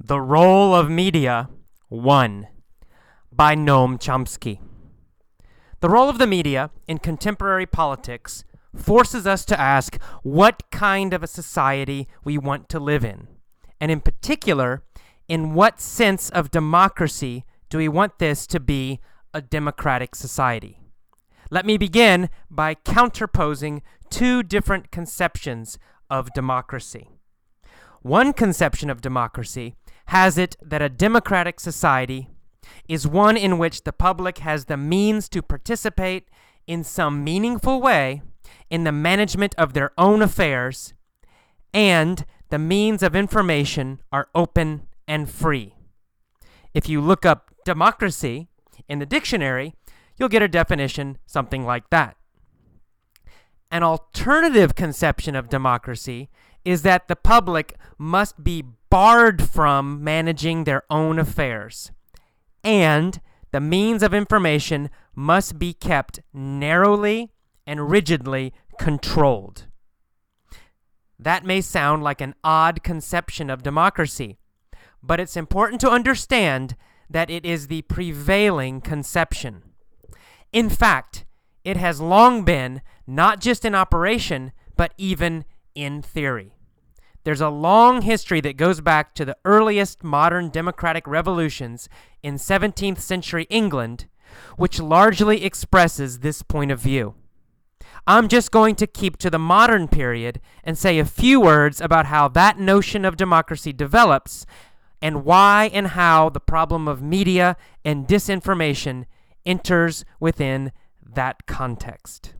The Role of Media 1 by Noam Chomsky. The role of the media in contemporary politics forces us to ask what kind of a society we want to live in, and in particular, in what sense of democracy do we want this to be a democratic society. Let me begin by counterposing two different conceptions of democracy. One conception of democracy has it that a democratic society is one in which the public has the means to participate in some meaningful way in the management of their own affairs, and the means of information are open and free. If you look up democracy in the dictionary, you'll get a definition something like that. An alternative conception of democracy is that the public must be barred from managing their own affairs, and the means of information must be kept narrowly and rigidly controlled. That may sound like an odd conception of democracy, but it's important to understand that it is the prevailing conception. In fact, it has long been not just in operation, but even in theory. There's a long history that goes back to the earliest modern democratic revolutions in 17th century England, which largely expresses this point of view. I'm just going to keep to the modern period and say a few words about how that notion of democracy develops and why and how the problem of media and disinformation enters within that context.